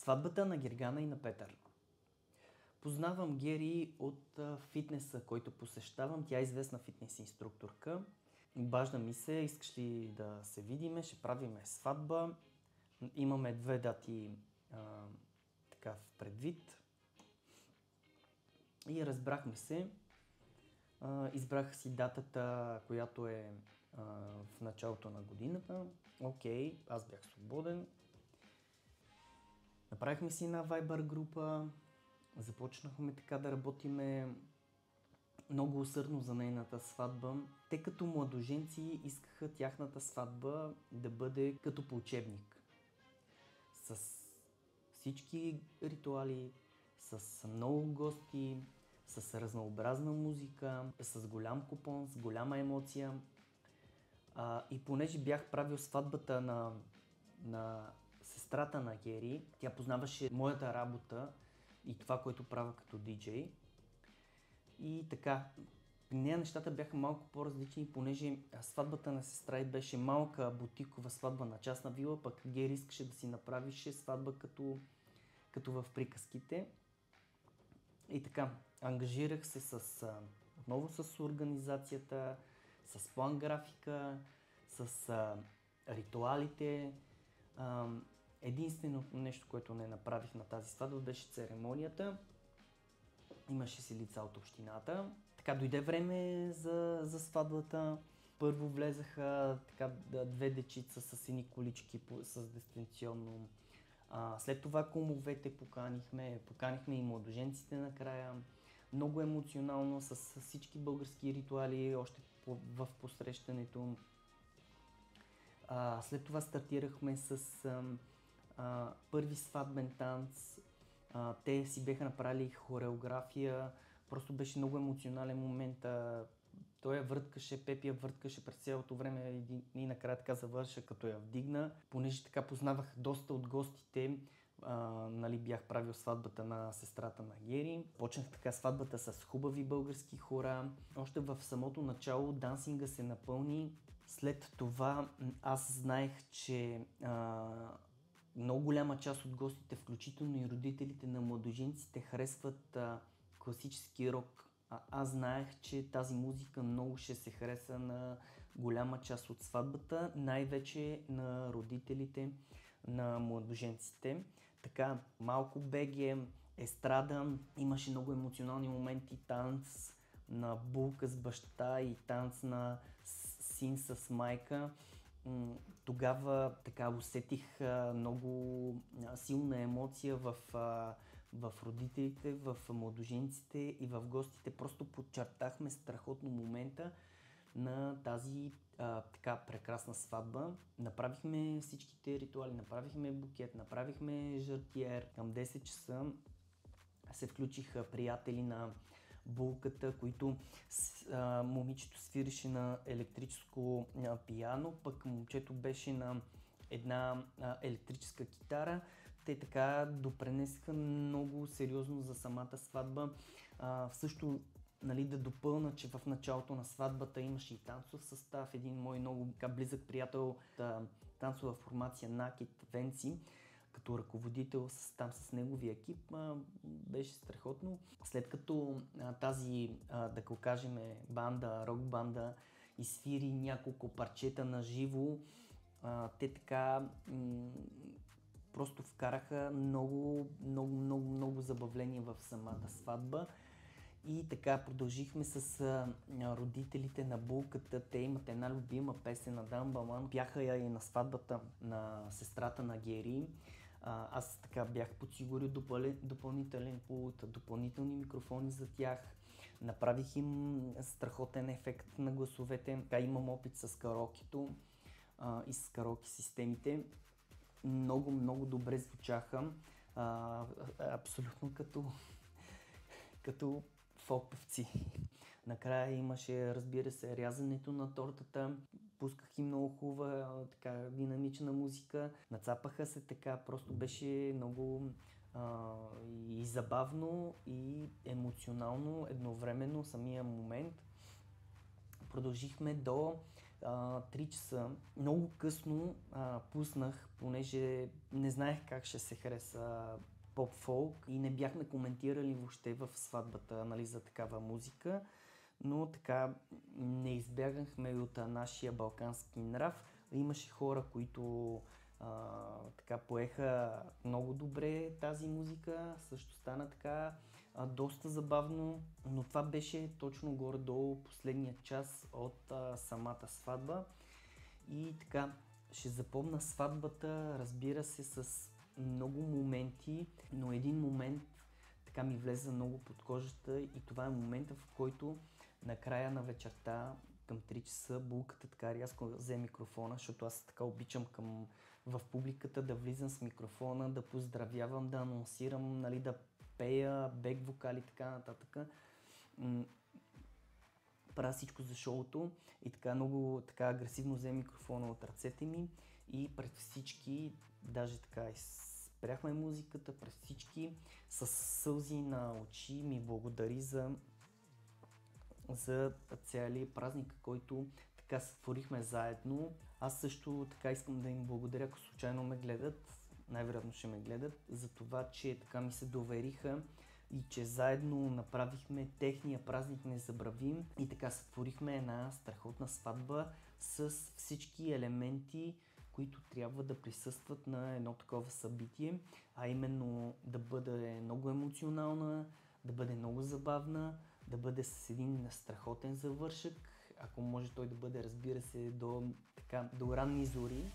Сватбата на Гергана и на Петър. Познавам Гери от фитнеса, който посещавам. Тя е известна фитнес инструкторка. Обажда ми се, искаш ли да се видиме, ще правиме сватба. Имаме 2 дати така в предвид. И разбрахме се. Избрах си датата, която е в началото на годината. Окей, аз бях свободен. Направихме си една Viber група, започнахме така да работиме много усърдно за нейната сватба. Те като младоженци искаха тяхната сватба да бъде като по учебник. С всички ритуали, с много гости, с разнообразна музика, с голям купон, с голяма емоция. И понеже бях правил сватбата на сестрата на Гери, тя познаваше моята работа и това, което правя като диджей. И така, нея нещата бяха малко по-различни, понеже сватбата на сестра й беше малка бутикова сватба на частна вила, пък Гери искаше да си направише сватба като в приказките. И така, ангажирах се отново с организацията, с план графика, с ритуалите. Единственото нещо, което не направих на тази сватба, беше церемонията. Имаше си лица от общината. Така дойде време за сватбата. Първо влезаха така 2 дечица с едни колички с дистанционно. След това кумовете поканихме и младоженците накрая. Много емоционално, с всички български ритуали, още в посрещането. След това стартирахме с първи сватбен танц. Те си бяха направили хореография. Просто беше много емоционален момент. Той я върткаше, Пепи я върткаше през цялото време и накрая така завърша, като я вдигна. Понеже така познавах доста от гостите, бях правил сватбата на сестрата на Гери. Почнах така сватбата с хубави български хора. Още в самото начало дансинга се напълни. След това аз знаех, че много голяма част от гостите, включително и родителите на младоженците, харесват класически рок. Аз знаех, че тази музика много ще се хареса на голяма част от сватбата, най-вече на родителите на младоженците. Така, малко БГ, естрада, имаше много емоционални моменти, танц на булка с баща и танц на син с майка. Тогава така усетих много силна емоция в родителите, в младоженците и в гостите. Просто подчертахме страхотно момента на тази така прекрасна сватба. Направихме всичките ритуали, направихме букет, направихме жартиер. Към 10 часа се включиха приятели на булката, които момичето свиреше на електрическо пиано, пък момчето беше на една електрическа китара. Те така допренесаха много сериозно за самата сватба. Също да допълна, че в началото на сватбата имаше и танцов състав. Един мой много близък приятел от танцова формация Накит Венци, като ръководител там с неговия екип, беше страхотно. След като тази, да го кажем, банда, рок банда, изсвири няколко парчета на живо, те така просто вкараха много забавление в самата сватба. И така продължихме с родителите на булката. Те имат една любима песен на Дан Балан. Пяха я и на сватбата на сестрата на Гери. Аз така бях подсигурил допълнителен пулт, допълнителни микрофони за тях. Направих им страхотен ефект на гласовете. Така имам опит с караокето и с караоке системите. Много добре звучаха. Абсолютно като фолк певци. Накрая имаше, разбира се, рязането на тортата. Пусках и много хубава, така динамична музика. Нацапаха се така, просто беше много и забавно, и емоционално едновременно самия момент. Продължихме до 3 часа. Много късно пуснах, понеже не знаех как ще се хареса поп-фолк и не бяхме коментирали въобще в сватбата, нали, за такава музика. Но така не избягахме и от нашия балкански нрав. Имаше хора, които така поеха много добре тази музика, също стана така доста забавно, но това беше точно горе-долу последния час от самата сватба. И така, ще запомна сватбата, разбира се, с много моменти, но един момент така ми влезе много под кожата и това е момента, в който накрая на вечерта, към 3 часа, булката така рязко взе микрофона, защото аз така обичам в публиката да влизам с микрофона, да поздравявам, да анонсирам, нали, да пея, бек вокали и така нататък. Правя всичко за шоуто и така много така агресивно взе микрофона от ръцете ми и пред всички, даже така спряхме музиката, пред всички с сълзи на очи ми благодари за целия празник, който така сътворихме заедно. Аз също така искам да им благодаря, ако случайно ме гледат, най-вероятно ще ме гледат, за това, че така ми се довериха и че заедно направихме техния празник незабравим и така сътворихме една страхотна сватба с всички елементи, които трябва да присъстват на едно такова събитие, а именно да бъде много емоционална, да бъде много забавна, да бъде с един страхотен завършък, ако може той да бъде, разбира се, до ранни зори.